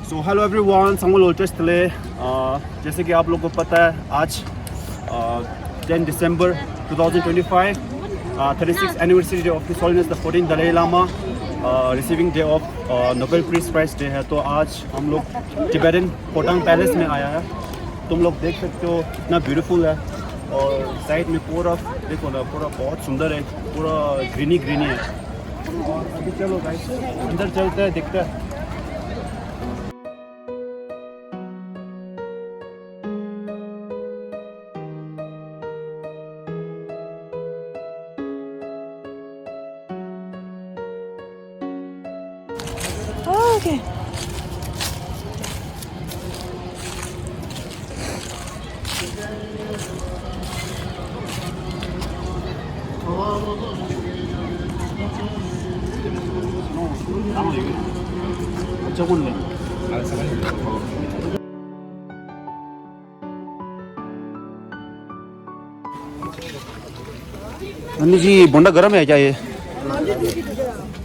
So hello everyone, संगोल उल्ट्रेस तले जैसे कि आप लोगों को पता है आज 10 दिसंबर 2025 36th anniversary of His Holiness the 14th Dalai Lama receiving day of Nobel peace prize day है। तो आज हम लोग टिबेटन फोटांग पैलेस में आया है। तुम लोग देख सकते हो कितना ब्यूटीफुल है और साइड में पूरा देखो ना, पूरा बहुत सुंदर है, पूरा ग्रीनी ग्रीनी है। और अभी चलो गाइस अंदर चलते हैं, देखते हैं। Okay. अन्नी जी बोंडा गर्म है क्या ये?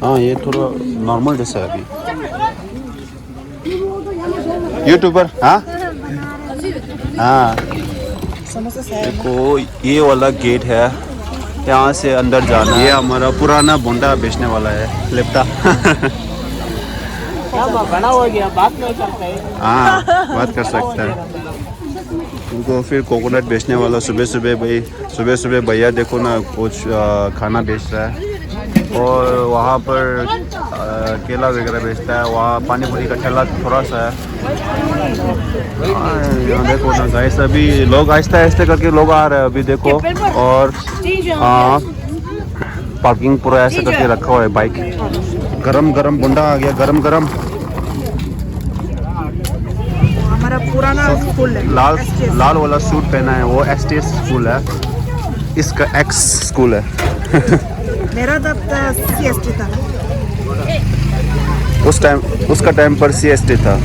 हाँ ये थोड़ा नॉर्मल जैसा है अभी। यूट्यूबर हाँ हाँ। देखो ये वाला गेट है, यहाँ से अंदर जाना। ये हमारा पुराना बोंडा बेचने वाला है, लेप्टा। बड़ा हो गया, बात नहीं करता है। हाँ बात कर सकता है। उनको फिर कोकोनट बेचने वाला सुबह सुबह भैया देखो ना कुछ खाना बेच रहा है। और वहाँ पर केला वगैरह बेचता है। वहाँ पानी पूरी का ठेला थोड़ा सा है। यहाँ देखो ना गाइस, अभी लोग आहिस्ता आहिस्ता करके लोग आ रहे हैं अभी देखो। और पार्किंग पूरा ऐसे करके रखा हुआ है बाइक। गरम गरम बुंडा आ गया, गरम गरम। हमारा पुराना स्कूल है, लाल वाला सूट पहना है वो एसटीएस स्कूल है, इसका एक्स स्कूल है। मेरा तब सीएसटी था। उसका टाइम पर सीएसटी था,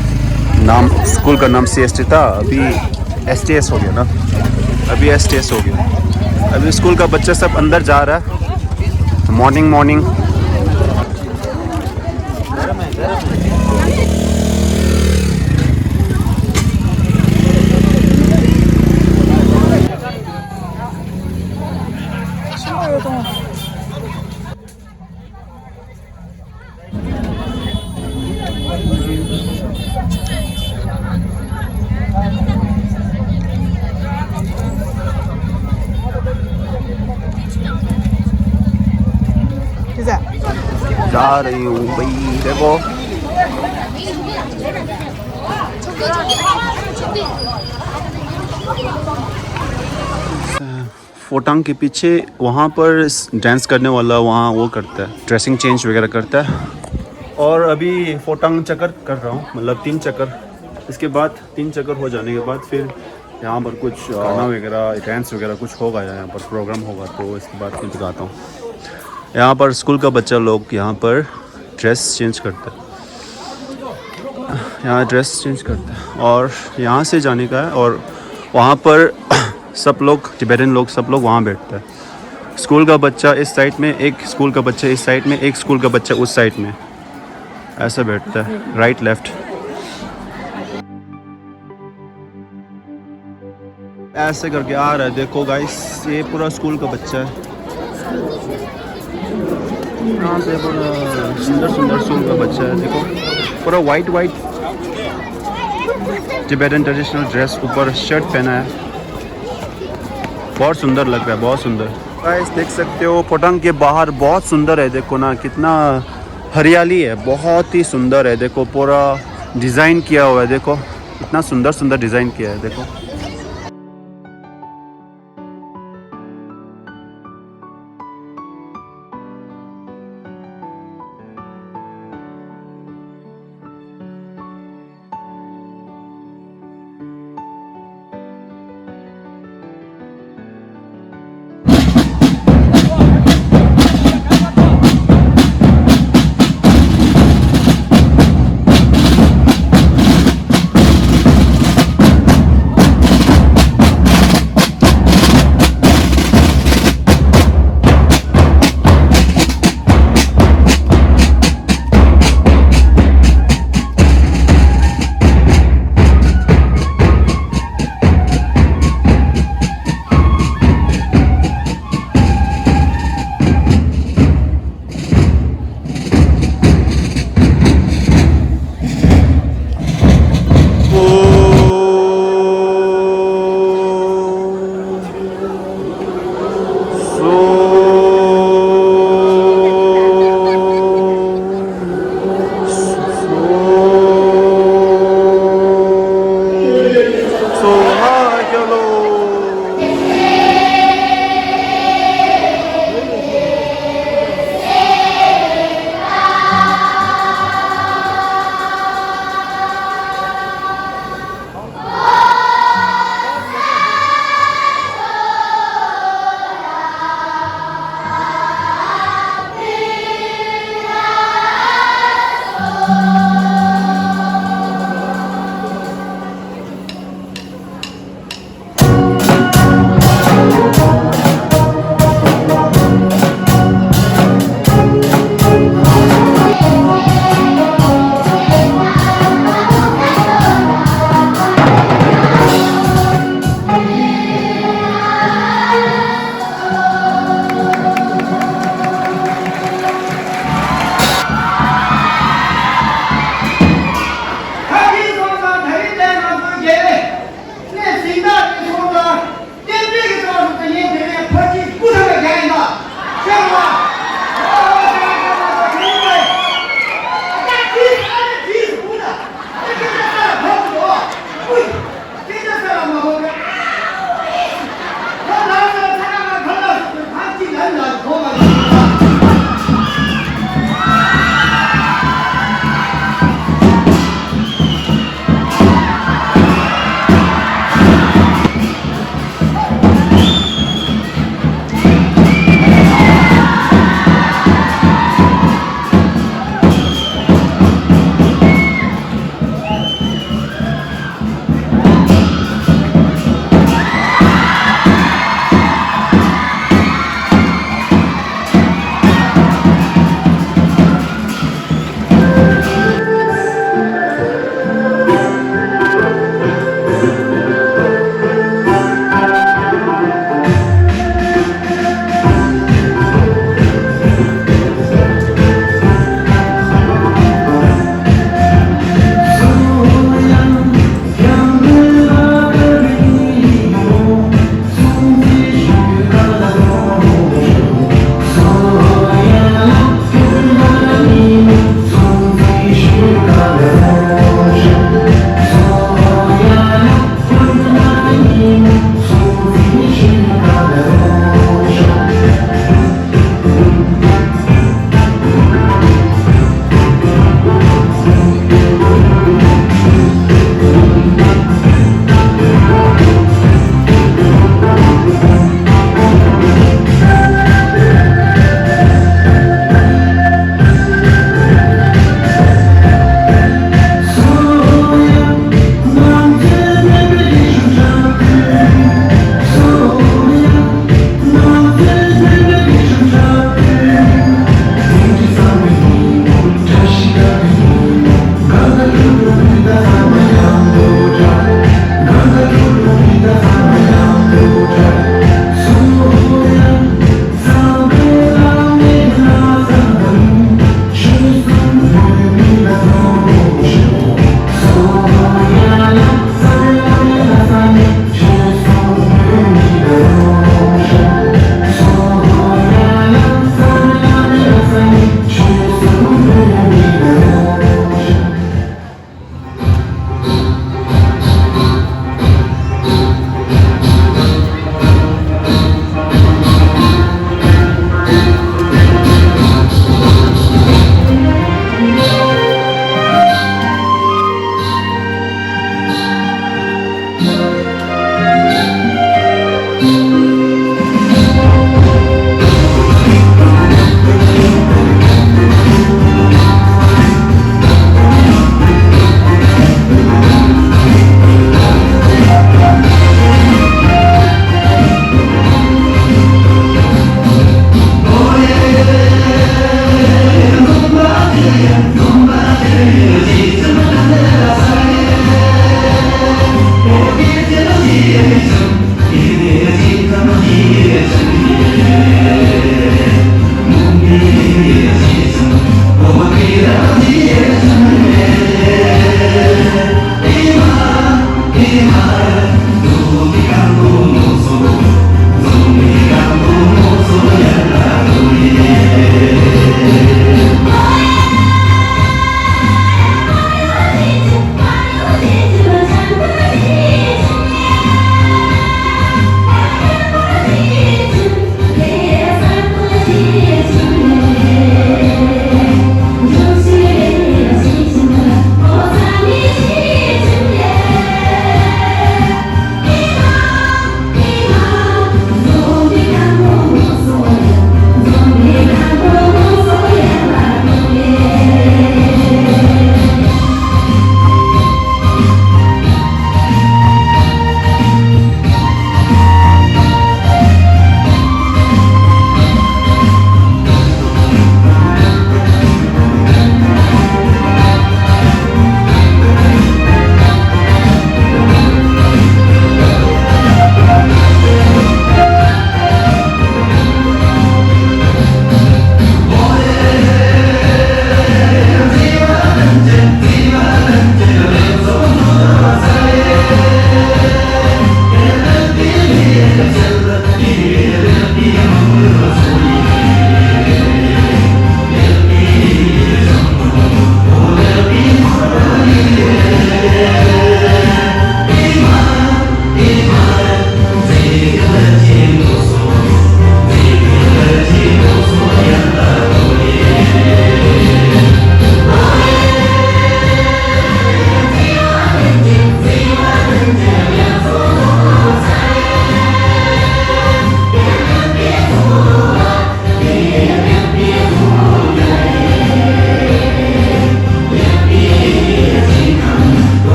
नाम स्कूल का नाम सीएसटी था। अभी एसटीएस हो गया ना, अभी एसटीएस हो गया। अभी स्कूल का बच्चा सब अंदर जा रहा है। मॉर्निंग जा रही हूँ भाई। देखो फोटांग के पीछे वहाँ पर डांस करने वाला वहाँ वो करता है, ड्रेसिंग चेंज वगैरह करता है। और अभी फोटांग चक्कर कर रहा हूँ, मतलब 3 चक्कर। इसके बाद 3 चक्कर हो जाने के बाद फिर यहाँ पर कुछ गाना वगैरह डांस वगैरह कुछ होगा, यहाँ पर प्रोग्राम होगा। तो इसके बाद फिर दिखाता हूँ। यहाँ पर स्कूल का बच्चा लोग यहाँ पर ड्रेस चेंज करता है, यहाँ ड्रेस चेंज करता है। और यहाँ से जाने का है और वहाँ पर सब लोग टिबेटन लोग सब लोग वहाँ बैठता है। स्कूल का बच्चा इस साइड में, एक स्कूल का बच्चा इस साइड में, एक स्कूल का बच्चा उस साइड में, ऐसा बैठता है, राइट लेफ्ट ऐसे करके आ रहा है। देखो गाइस ये पूरा स्कूल का बच्चा है। यहाँ से पूरा सुंदर स्कूल का बच्चा है। देखो पूरा वाइट टिबेटन ट्रेडिशनल ड्रेस, ऊपर शर्ट पहना है। बहुत सुंदर लग रहा है, बहुत सुंदर। गाइस देख सकते हो फोटांग के बाहर बहुत सुंदर है। देखो ना कितना हरियाली है, बहुत ही सुंदर है। देखो पूरा डिज़ाइन किया हुआ है, देखो इतना सुंदर डिज़ाइन किया है। देखो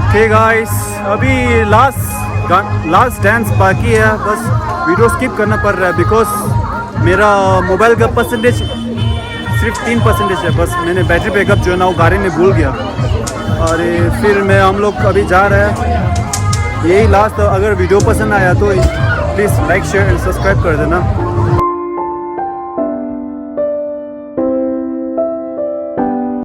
ओके गाइस, अभी लास्ट डांस बाकी है, बस वीडियो स्किप करना पड़ रहा है बिकॉज मेरा मोबाइल का परसेंटेज सिर्फ 3% है। बस मैंने बैटरी बैकअप जो है ना वो गाड़ी में भूल गया और फिर हम लोग अभी जा रहे हैं। यही लास्ट, अगर वीडियो पसंद आया तो please like share and subscribe कर देना।